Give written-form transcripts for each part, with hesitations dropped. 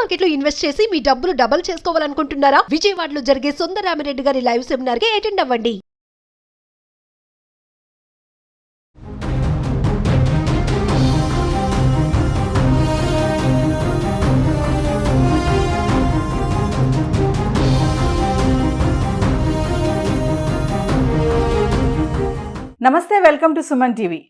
Market లో invest చేసి మీ డబ్బులు డబుల్ చేసుకోవాలనుకుంటున్నారా? విజయవాడలో జరిగే సుందరరామిరెడ్డి గారి లైవ్ సెమినార్ కి అటెండ్ అవ్వండి. నమస్తే, welcome to Suman TV.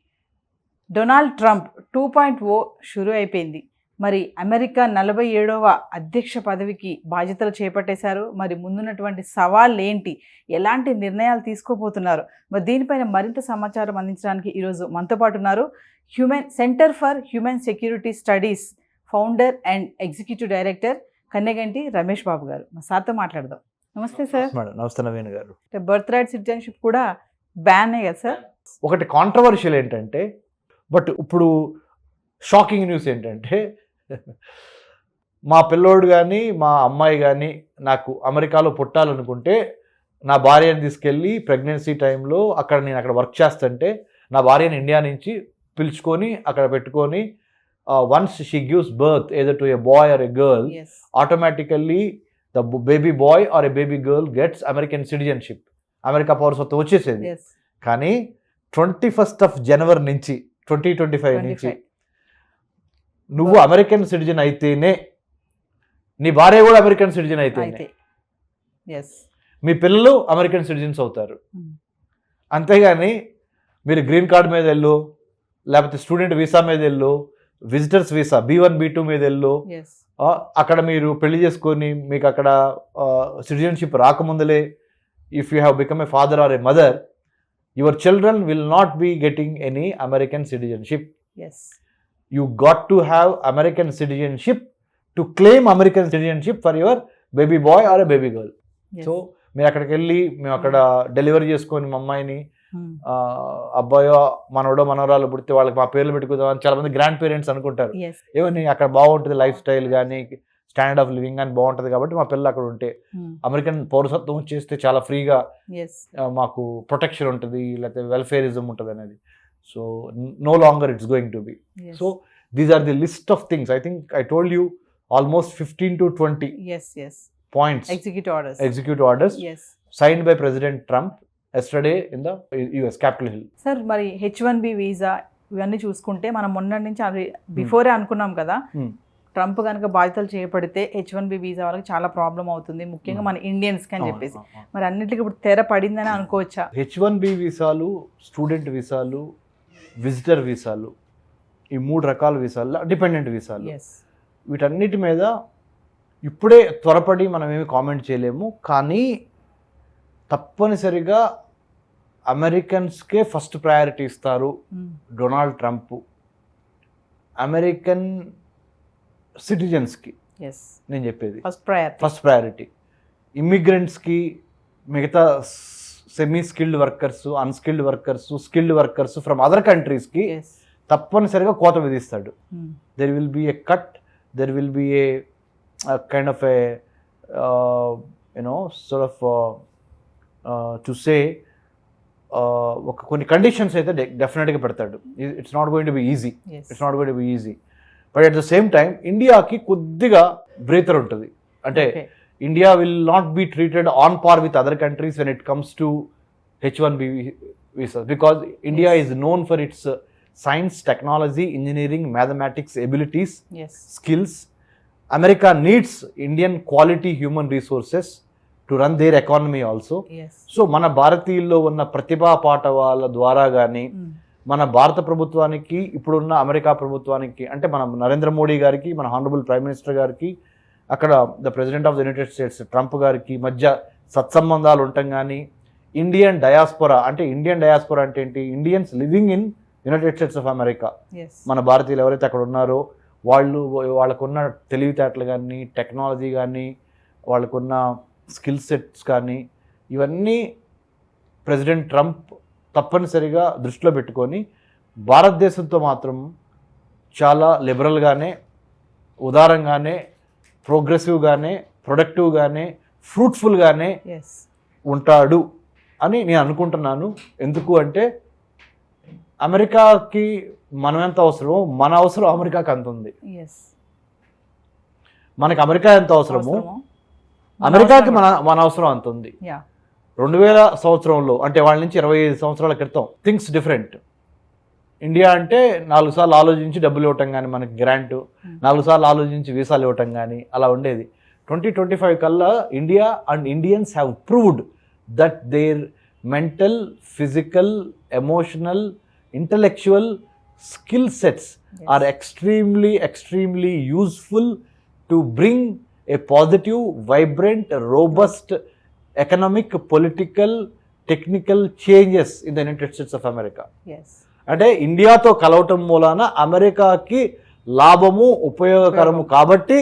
Donald Trump 2.0 షురూ అయిపోయింది. మరి అమెరికా 47వ అధ్యక్ష పదవికి బాధ్యతలు చేపట్టేశారు. మరి ముందున్నటువంటి సవాళ్ళు ఏంటి, ఎలాంటి నిర్ణయాలు తీసుకోబోతున్నారు, మరి దీనిపైన మరింత సమాచారం అందించడానికి ఈరోజు మనతో పాటు ఉన్నారు centre for human security studies founder and executive director Kanneganti Ramesh Babu garu. మా సార్తో మాట్లాడదాం. నమస్తే సార్. నమస్తే నవీన్ గారు. బర్త్ రైట్ సిటిజన్షిప్ కూడా బ్యానే కదా సార్? ఒకటి కాంట్రవర్షియల్ ఏంటంటే, బట్ ఇప్పుడు షాకింగ్ న్యూస్ ఏంటంటే, మా పిల్లోడు కానీ మా అమ్మాయి కానీ నాకు అమెరికాలో పుట్టాలనుకుంటే నా భార్యను తీసుకెళ్ళి ప్రెగ్నెన్సీ టైంలో నేను అక్కడ వర్క్ చేస్తుంటే నా భార్యను ఇండియా నుంచి పిలుచుకొని అక్కడ పెట్టుకొని once she gives birth either to a boy or a girl, automatically the baby boy or a baby girl gets American citizenship, America పౌరసత్వం వచ్చేసేది. కానీ 21 జనవరి నుంచి 2025 నుంచి నువ్వు అమెరికన్ సిటిజన్ అయితేనే నీ భార్య కూడా అమెరికన్ సిటిజన్ అయితేనే మీ పిల్లలు అమెరికన్ సిటిజన్స్ అవుతారు. అంతేగాని మీరు గ్రీన్ కార్డ్ మీద వెళ్ళు, లేకపోతే స్టూడెంట్ వీసా మీద వెళ్ళు, విజిటర్స్ వీసా B1 B2 మీద వెళ్ళు, అక్కడ మీరు పెళ్లి చేసుకొని మీకు అక్కడ citizenship రాకముందలే if you have become a father or a mother, your children will not be getting any American citizenship. You got to have American citizenship to claim American citizenship for your baby boy or a baby girl. So మీరు అక్కడికి వెళ్ళి మేము అక్కడ delivery చేసుకొని మా అమ్మాయిని అబ్బాయో మనవడో మనవరాలు పుడితే వాళ్ళకి మా పేర్లు పెట్టుకుందామని చాలా మంది గ్రాండ్ పేరెంట్స్ అనుకుంటారు. ఏమని అక్కడ బాగుంటుంది, లైఫ్ స్టైల్ కానీ స్టాండర్డ్ ఆఫ్ లివింగ్ అని బాగుంటుంది కాబట్టి మా పిల్లలు అక్కడ ఉంటే అమెరికన్ పౌరసత్వం చేస్తే చాలా ఫ్రీగా మాకు ప్రొటెక్షన్ ఉంటుంది, లేకపోతే వెల్ఫేరిజం ఉంటుంది అనేది. So no longer it's going to be. So these are the list of things. I think I told you almost 15 to 20 points, executive orders signed by President Trump yesterday in the US Capitol Hill. Sir, మరి H1B visa ఇవన్నీ చూసుకుంటే మనం మొన్న నుంచి అది before అనుకున్నాం కదా, Trump కనుక బాధ్యతలు చేపడితే H1B వీసా వాళ్ళకి చాలా ప్రాబ్లం అవుతుంది, ముఖ్యంగా మన ఇండియన్స్కి అని చెప్పేసి. మరి అన్నిటికీ ఇప్పుడు తెర పడిందని అనుకోవచ్చా? H1B వీసాలు, స్టూడెంట్ వీసాలు, విజిటర్ వీసాలు, ఈ 3 రకాల వీసాలు, డిపెండెంట్ వీసాలు, వీటన్నిటి మీద ఇప్పుడే త్వరపడి మనం ఏమి కామెంట్ చేయలేము. కానీ తప్పనిసరిగా అమెరికన్స్కే ఫస్ట్ ప్రయారిటీ ఇస్తారు డొనాల్డ్ ట్రంప్. అమెరికన్ సిటిజన్స్కి నేను చెప్పేది ఫస్ట్ ప్రయారిటీ. ఇమ్మిగ్రెంట్స్కి, మిగతా semi skilled workers, unskilled workers, skilled workers from other కంట్రీస్కి తప్పనిసరిగా కోత విధిస్తాడు. There will be a cut, there will be a kind of a sort of to say ఒక కొన్ని కండిషన్స్ అయితే డెఫినెట్గా పెడతాడు. It's not going to be easy. But at the same time ఇండియాకి కొద్దిగా బ్రేతర్ ఉంటుంది. అంటే India will not be treated on par with other countries when it comes to H1B visas, because India is known for its science, technology, engineering, mathematics abilities, skills. America needs Indian quality human resources to run their economy also. So మన భారతీయుల్లో ఉన్న ప్రతిభా పాఠవాల ద్వారా కానీ మన భారత ప్రభుత్వానికి, ఇప్పుడున్న America ప్రభుత్వానికి, అంటే మన నరేంద్ర మోడీ గారికి, మన హానరబుల్ ప్రైమ్ మినిస్టర్ గారికి, అక్కడ the president of the United states Trump గారికి మధ్య సత్సంబంధాలు ఉండటం కానీ, ఇండియన్ డయాస్పోరా అంటే ఏంటి, Indians living in United states of America, మన భారతీయులు ఎవరైతే అక్కడ ఉన్నారో వాళ్ళకున్న తెలివితేటలు కానీ, టెక్నాలజీ కానీ, వాళ్ళకున్న స్కిల్ సెట్స్ కానీ, ఇవన్నీ ప్రెసిడెంట్ ట్రంప్ తప్పనిసరిగా దృష్టిలో పెట్టుకొని భారతదేశంతో మాత్రం చాలా లిబరల్గానే, ఉదారంగానే, ప్రోగ్రెసివ్గానే, ప్రొడక్టివ్గానే, ఫ్రూట్ఫుల్గానే ఉంటాడు అని నేను అనుకుంటున్నాను. ఎందుకు అంటే అమెరికాకి మనం ఎంత అవసరమో మన అవసరం అమెరికాకి అంత ఉంది. మనకి అమెరికా ఎంత అవసరమో అవసరమో, అమెరికాకి మన అవసరం అంత ఉంది. యా 2000 సంవత్సరంలో అంటే వాళ్ళ నుంచి 25 సంవత్సరాల క్రితం థింగ్స్ డిఫరెంట్. ఇండియా అంటే 4 సార్లు ఆలోచించి డబ్బులు ఇవ్వటం కానీ, మనకి గ్రాంట్ 4 సార్లు ఆలోచించి వీసాలు ఇవ్వటం కానీ అలా ఉండేది. 2025 కల్లా India and Indians have proved that their mental, physical, emotional, intellectual skill sets are extremely useful to bring a positive, vibrant, robust economic, political, technical changes in the United States of America. ఎస్ అంటే ఇండియాతో కలవటం మూలాన అమెరికాకి లాభము, ఉపయోగకరము కాబట్టి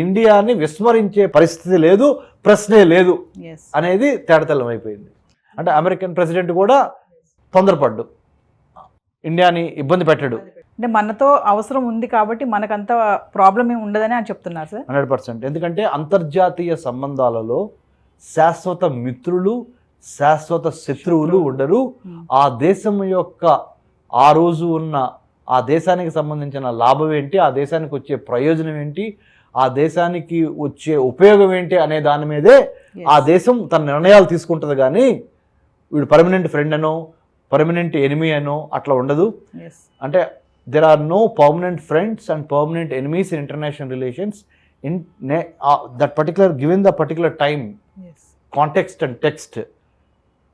ఇండియాని విస్మరించే పరిస్థితి లేదు, ప్రశ్నే లేదు ఎస్ అనేది తేటతెల్లం అయిపోయింది. అంటే అమెరికన్ ప్రెసిడెంట్ కూడా తొందరపడ్డు, ఇండియాని ఇబ్బంది పెట్టాడు. అంటే మనతో అవసరం ఉంది కాబట్టి మనకంత ప్రాబ్లం ఏమి ఉండదని అని చెప్తున్నారు సార్. 100%. ఎందుకంటే అంతర్జాతీయ సంబంధాలలో శాశ్వత మిత్రులు, శాశ్వత శత్రువులు ఉండరు. ఆ దేశం యొక్క ఆ రోజు ఉన్న ఆ దేశానికి సంబంధించిన లాభం ఏంటి, ఆ దేశానికి వచ్చే ప్రయోజనం ఏంటి, ఆ దేశానికి వచ్చే ఉపయోగం ఏంటి అనే దాని మీదే ఆ దేశం తన నిర్ణయాలు తీసుకుంటుంది. కానీ వీడు పర్మనెంట్ ఫ్రెండ్ అనో పర్మనెంట్ ఎనిమీ అనో అట్లా ఉండదు. ఎస్ అంటే there are no permanent friends and permanent enemies in international relations in that particular, given the particular time, as context and text,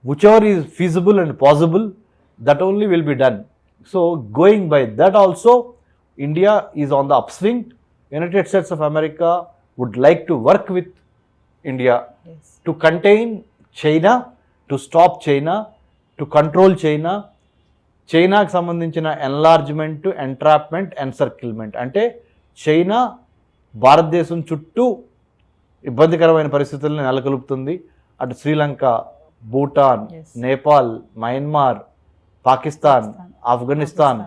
whichever is feasible and possible, that only will be done. So going by that also, India is on the upswing. United States of America would like to work with India as to contain China, to stop China, to control China. చైనాకు సంబంధించిన enlargement, entrapment, ఎన్సర్కిల్మెంట్ అంటే China భారతదేశం చుట్టూ ఇబ్బందికరమైన పరిస్థితులను నెలకొల్పుతుంది. అటు Sri Lanka, Bhutan, Yes. Nepal, Myanmar, Pakistan, Afghanistan,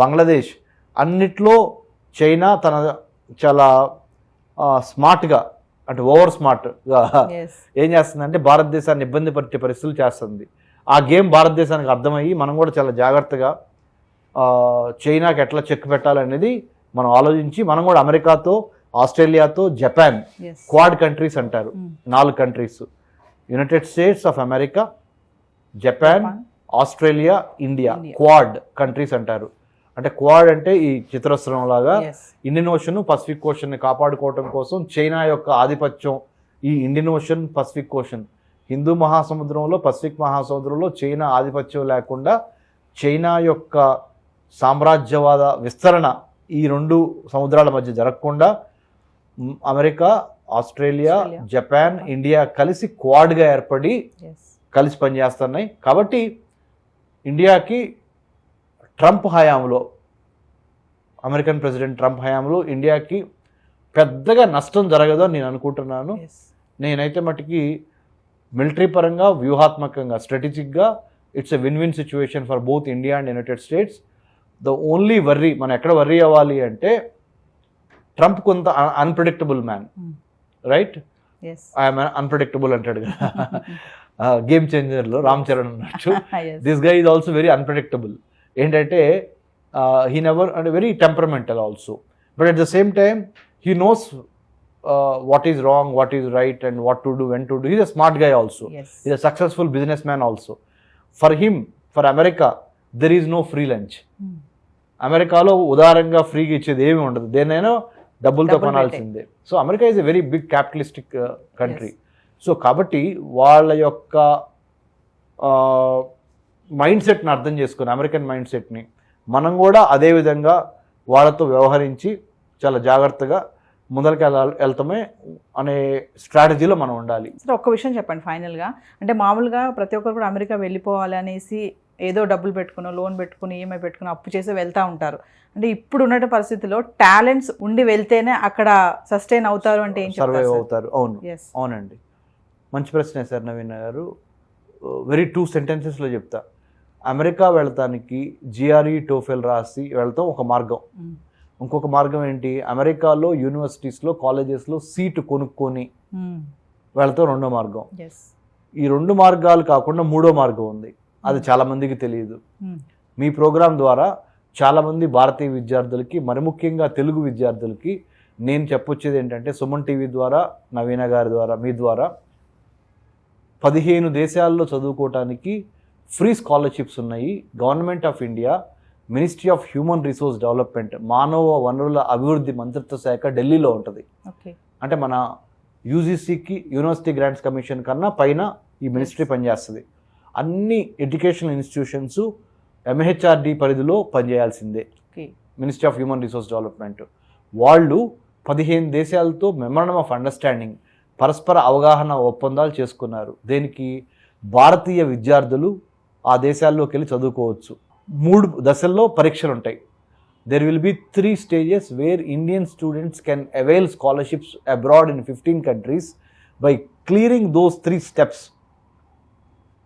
Bangladesh అన్నిట్లో China తన చాలా స్మార్ట్గా అంటే ఓవర్ స్మార్ట్గా ఎస్ ఏం చేస్తుందంటే భారతదేశాన్ని ఇబ్బంది పట్టే పరిస్థితులు చేస్తుంది. ఆ గేమ్ భారతదేశానికి అర్థమయ్యి మనం కూడా చాలా జాగ్రత్తగా చైనాకి ఎట్లా చెక్ పెట్టాలనేది మనం ఆలోచించి మనం కూడా అమెరికాతో, ఆస్ట్రేలియాతో, జపాన్, ఎస్ క్వాడ్ కంట్రీస్ అంటారు 4 countries, United states of America, Japan, Australia, India, quad countries అంటారు. అంటే క్వాడ్ అంటే ఈ చిత్రస్రం లాగా ఎస్ ఇండియన్ ఓషన్, పసిఫిక్ ఓషన్ని కాపాడుకోవటం కోసం చైనా యొక్క ఆధిపత్యం ఈ Indian ocean, Pacific ocean, Hindu మహాసముద్రంలో, పసిఫిక్ మహాసముద్రంలో చైనా ఆధిపత్యం లేకుండా చైనా యొక్క సామ్రాజ్యవాద విస్తరణ ఈ 2 సముద్రాల మధ్య జరగకుండా అమెరికా, ఆస్ట్రేలియా, జపాన్, ఇండియా కలిసి క్వాడ్గా ఏర్పడి ఎస్ కలిసి పనిచేస్తున్నాయి. కాబట్టి ఇండియాకి ట్రంప్ హయాంలో, అమెరికన్ ప్రెసిడెంట్ ట్రంప్ హయాంలో ఇండియాకి పెద్దగా నష్టం జరగదు అని నేను అనుకుంటున్నాను. ఎస్ నేనైతే మటుకి మిలిటరీ పరంగా, వ్యూహాత్మకంగా, స్ట్రాటజిక్గా it's a win win situation for both India and United States. The only worry, మనం ఎక్కడ వర్రీ అవ్వాలి అంటే ట్రంప్ కొంత unpredictable man, right? Yes I'm unpredictable అంటాడు కదా గేమ్ చేంజర్లో రామ్ చరణ్ అన్నట్టు. Yes this guy is also very unpredictable. ఏంటంటే హీ నెవర్ అంటే very temperamental also, but at the same time he knows what is wrong, what is right, and what to do, when to do. He's a smart guy also. Yes. He's a successful businessman also. For him, for America, there is no free lunch. అమెరికాలో ఉదారంగా ఫ్రీగా ఇచ్చేది ఏమి ఉండదు, దేనైనా డబ్బులతో కొనాల్సిందే. So America is a very big capitalistic country. So కాబట్టి వాళ్ళ యొక్క మైండ్ సెట్ని అర్థం చేసుకుని, అమెరికన్ మైండ్ సెట్ని మనం కూడా అదే విధంగా వాళ్ళతో వ్యవహరించి చాలా జాగ్రత్తగా ముందరికి వెళ్తామే అనే స్ట్రాటజీలో మనం ఉండాలి. సార్ ఒక్క విషయం చెప్పండి ఫైనల్గా. అంటే మామూలుగా ప్రతి ఒక్కరు కూడా అమెరికా వెళ్ళిపోవాలి అనేసి ఏదో డబ్బులు పెట్టుకుని, లోన్ పెట్టుకుని, ఈఎంఐ పెట్టుకుని, అప్పు చేసి వెళ్తూ ఉంటారు. అంటే ఇప్పుడు ఉన్న పరిస్థితుల్లో టాలెంట్స్ ఉండి వెళ్తేనే అక్కడ సస్టైన్ అవుతారు అంటే ఏం సర్వైవ్ అవుతారు. అవును, ఎస్ అవునండి, మంచి ప్రశ్నే సార్ నవీన్ గారు. వెరీ 2 సెంటెన్సెస్లో చెప్తా. అమెరికా వెళ్తానికి జిఆర్ఈ, టోఫెల్ రాసి వెళ్తాం ఒక మార్గం. ఇంకొక మార్గం ఏంటి, అమెరికాలో యూనివర్సిటీస్లో, కాలేజెస్లో సీటు కొనుక్కొని వెళ్తాం రెండో మార్గం. ఎస్ ఈ 2 మార్గాలు కాకుండా 3వ మార్గం ఉంది, అది చాలామందికి తెలియదు. మీ ప్రోగ్రాం ద్వారా చాలామంది భారతీయ విద్యార్థులకి, మరి ముఖ్యంగా తెలుగు విద్యార్థులకి నేను చెప్పొచ్చేది ఏంటంటే సుమన్ టీవీ ద్వారా, నవీన గారి ద్వారా, మీ ద్వారా 15 దేశాల్లో చదువుకోవటానికి ఫ్రీ స్కాలర్షిప్స్ ఉన్నాయి. Government of India, ministry of human resource development, మానవ వనరుల అభివృద్ధి మంత్రిత్వ శాఖ ఢిల్లీలో ఉంటుంది. ఓకే. అంటే మన యూజీసీకి, యూనివర్సిటీ గ్రాంట్స్ కమిషన్ కన్నా పైన ఈ మినిస్ట్రీ పనిచేస్తుంది. అన్ని ఎడ్యుకేషనల్ ఇన్స్టిట్యూషన్స్ ఎంహెచ్ఆర్డి పరిధిలో పనిచేయాల్సిందే. Ministry of human resource development వాళ్ళు 15 దేశాలతో మెమరాండం ఆఫ్ అండర్స్టాండింగ్, పరస్పర అవగాహన ఒప్పందాలు చేసుకున్నారు. దేనికి? భారతీయ విద్యార్థులు ఆ దేశాల్లోకి వెళ్ళి చదువుకోవచ్చు. 3 దశల్లో పరీక్షలు ఉంటాయి. There will be 3 stages where Indian students can avail scholarships abroad in 15 countries. By clearing those 3 steps,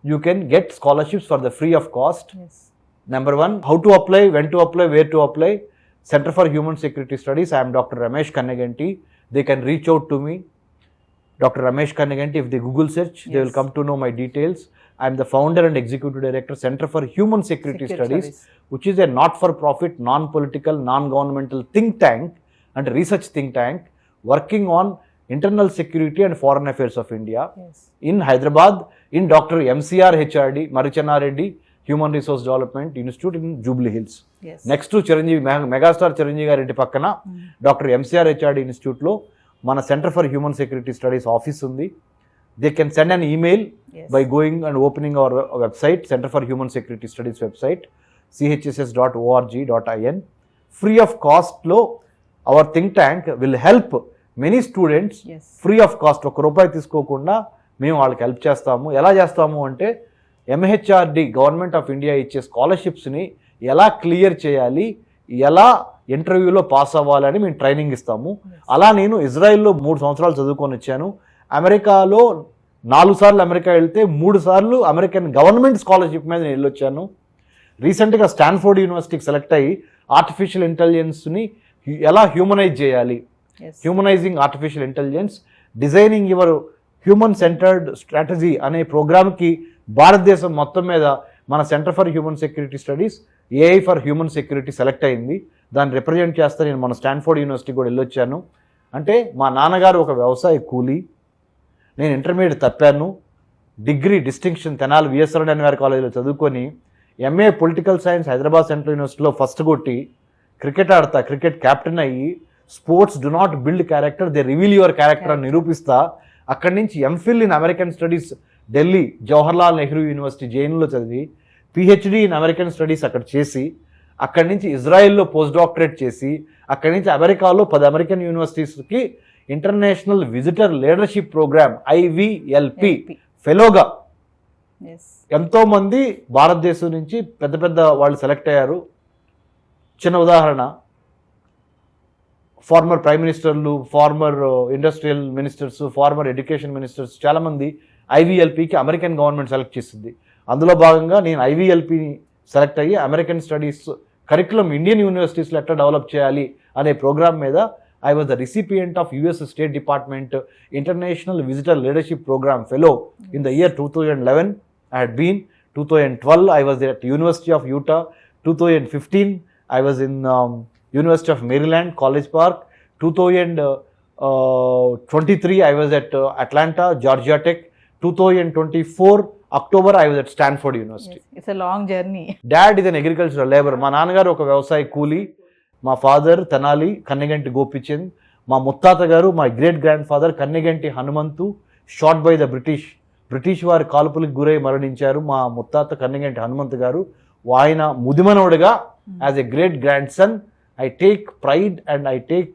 you can get scholarships for the free of cost. Yes. Number 1, how to apply, when to apply, where to apply. Center for Human Security Studies. I am Dr. Ramesh Kannaganti. They can reach out to me. Dr. Ramesh Kannaganti, if they Google search, they will come to know my details. I am the founder and executive director, Center for Human Security Studies, which is a not-for-profit, non-political, non-governmental think tank and research think tank working on internal security and foreign affairs of India. Yes. In Hyderabad, in Dr. MCR HRD, Marichana Reddy, Human Resource Development Institute in Jubilee Hills. Yes. Next to Chiranjeevi, Megastar Chiranjeevi గారి ఇంటి పక్కన doctor MCR HRD ఇన్స్టిట్యూట్లో మన centre for human security studies office ఉంది. They can send an email by going and opening our website, Center for Human Security Studies website, chss.org.in. Free of cost lo our think tank will help many students. Yes. Free of cost, ఒక రూపాయి తీసుకోకుండా మేము వాళ్ళకి help చేస్తాము. ఎలా చేస్తాము అంటే MHRD, government of India ఇచ్చే స్కాలర్షిప్స్ని ఎలా క్లియర్ చేయాలి, ఎలా ఇంటర్వ్యూలో పాస్ అవ్వాలని మేము ట్రైనింగ్ ఇస్తాము. అలా నేను ఇజ్రాయెల్లో 3 సంవత్సరాలు చదువుకొని వచ్చాను. అమెరికాలో 4 సార్లు అమెరికా వెళ్తే 3 సార్లు అమెరికన్ గవర్నమెంట్ స్కాలర్షిప్ మీద నేను వెళ్ళొచ్చాను. రీసెంట్గా స్టాన్ఫోర్డ్ యూనివర్సిటీకి సెలెక్ట్ అయ్యి ఆర్టిఫిషియల్ ఇంటెలిజెన్స్ని ఎలా హ్యూమనైజ్ చేయాలి, humanising artificial intelligence, designing your human centred strategy అనే ప్రోగ్రామ్కి భారతదేశం మొత్తం మీద మన centre for human security studies, AI for human security select అయింది. దాన్ని రిప్రజెంట్ చేస్తే నేను మన స్టాన్ఫోర్డ్ యూనివర్సిటీ కూడా వెళ్ళొచ్చాను. అంటే మా నాన్నగారు ఒక వ్యవసాయ కూలీ, నేను ఇంటర్మీడియట్ తప్పాను, degree distinction Tenali VSR NVR కాలేజీలో చదువుకొని MA political science Hyderabad central యూనివర్సిటీలో ఫస్ట్ కొట్టి క్రికెట్ ఆడతా, క్రికెట్ కెప్టెన్ అయ్యి sports do not build character, they reveal your character అని నిరూపిస్తా. అక్కడి నుంచి MPhil in American studies Delhi Jawaharlal Nehru university జైన్లో చదివి పిహెచ్డి ఇన్ అమెరికన్ స్టడీస్ అక్కడ చేసి, అక్కడి నుంచి ఇజ్రాయెల్లో పోస్ట్ డాక్టరేట్ చేసి, అక్కడి నుంచి అమెరికాలో 10 అమెరికన్ యూనివర్సిటీస్కి international visitor leadership programme IVLP ఫెలోగా ఎంతోమంది భారతదేశం నుంచి పెద్ద పెద్ద వాళ్ళు సెలెక్ట్ అయ్యారు. చిన్న ఉదాహరణ, ఫార్మర్ ప్రైమ్ మినిస్టర్లు, former industrial ministers, former education ministers చాలామంది IVLPకి అమెరికన్ గవర్నమెంట్ సెలెక్ట్ చేసింది. అందులో భాగంగా నేను IVLPని సెలెక్ట్ అయ్యి అమెరికన్ స్టడీస్ కరికులం ఇండియన్ యూనివర్సిటీస్లో ఎట్లా డెవలప్ చేయాలి అనే ప్రోగ్రామ్ మీద I was the recipient of US State Department International Visitor Leadership Program Fellow in the year 2011. I had been 2012. I was at University of Utah. 2015 I was in University of Maryland, College Park. 2023 I was at Atlanta, Georgia Tech. 2024 October I was at Stanford University. Yes, it's a long journey. Dad is an agricultural laborer. మా నాన్నగారు ఒక వ్యవసాయ కూలీ, మా father Tenali Kanneganti Gopichand, మా ముత్తాత గారు మా great grand father Kanneganti Hanumanthu, shot by the British వారి కాల్పులకు గురై మరణించారు. మా ముత్తాత కన్నెగంటి హనుమంతు గారు. ఆయన ముదిమనవుడుగా as a great grand son I take pride and I take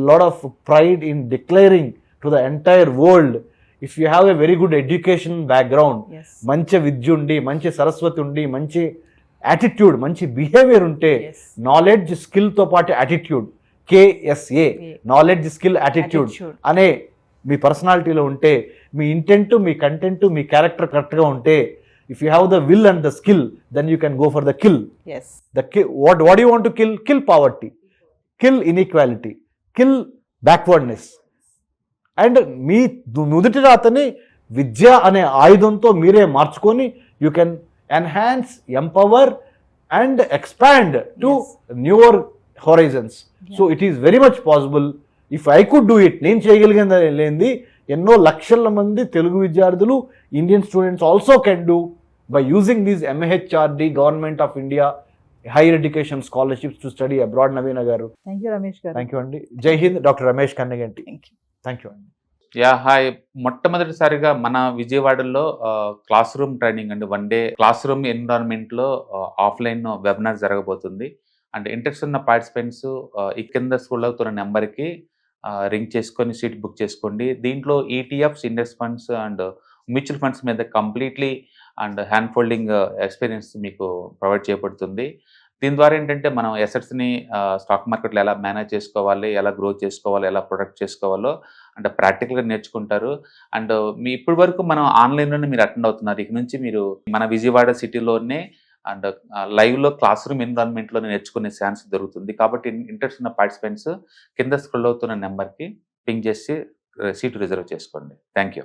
lot of pride in declaring to the entire world, if you have a very good education background, మంచి విద్య ఉండి, మంచి సరస్వతి ఉండి, మంచి యాటిట్యూడ్, మంచి బిహేవియర్ ఉంటే, నాలెడ్జ్ స్కిల్తో పాటు attitude, KSA knowledge skill attitude అనే మీ పర్సనాలిటీలో ఉంటే, మీ ఇంటెంట్, మీ కంటెంట్, మీ క్యారెక్టర్ కరెక్ట్గా ఉంటే, if you have the will and the skill, then you can go for the kill. What you want to kill? Kill poverty, kill inequality, kill backwardness. And మీ నుదుటి రాతని విద్య అనే ఆయుధంతో మీరే మార్చుకొని you can enhance, empower and expand to newer horizons. So it is very much possible. If I could do it, నేను చేయగలిగింది లేనిది ఎన్నో లక్షల మంది తెలుగు విద్యార్థులు, Indian students also can do by using these MHRD, government of India higher education scholarships to study abroad. Naveena garu thank you Ramesh garu. Thank you అండి. Jai Hind. Doctor Ramesh Kanneganti. Thank you అండి. హాయ్. మొట్టమొదటిసారిగా మన విజయవాడలో క్లాస్ రూమ్ ట్రైనింగ్ అండి, 1 డే క్లాస్ రూమ్ ఎన్విరాన్మెంట్లో offline webinar జరగబోతుంది. And interest ఉన్న participants ఈ కింద స్కూల్ అవుతున్న నెంబర్కి రింగ్ చేసుకొని సీట్ బుక్ చేసుకోండి. దీంట్లో ETFs, index funds and mutual funds మీద completely and hand holding experience మీకు ప్రొవైడ్ చేయబడుతుంది. దీని ద్వారా ఏంటంటే మనం ఎసెట్స్ని స్టాక్ మార్కెట్లో ఎలా మేనేజ్ చేసుకోవాలి, ఎలా గ్రో చేసుకోవాలి, ఎలా ప్రొడక్ట్ చేసుకోవాలో అంటే ప్రాక్టికల్గా నేర్చుకుంటారు. అండ్ మీ ఇప్పటి వరకు మనం ఆన్లైన్లోనే మీరు అటెండ్ అవుతున్నారు. ఇక నుంచి మీరు మన విజయవాడ సిటీలోనే అండ్ లైవ్లో క్లాస్ రూమ్ ఎన్విరాన్మెంట్లో నేర్చుకునే ఛాన్స్ దొరుకుతుంది. కాబట్టి ఇంట్రెస్ట్ ఉన్న పార్టిసిపెంట్స్ కింద స్క్రోల్ అవుతున్న నెంబర్కి పింగ్ చేసి సీటు రిజర్వ్ చేసుకోండి. Thank you.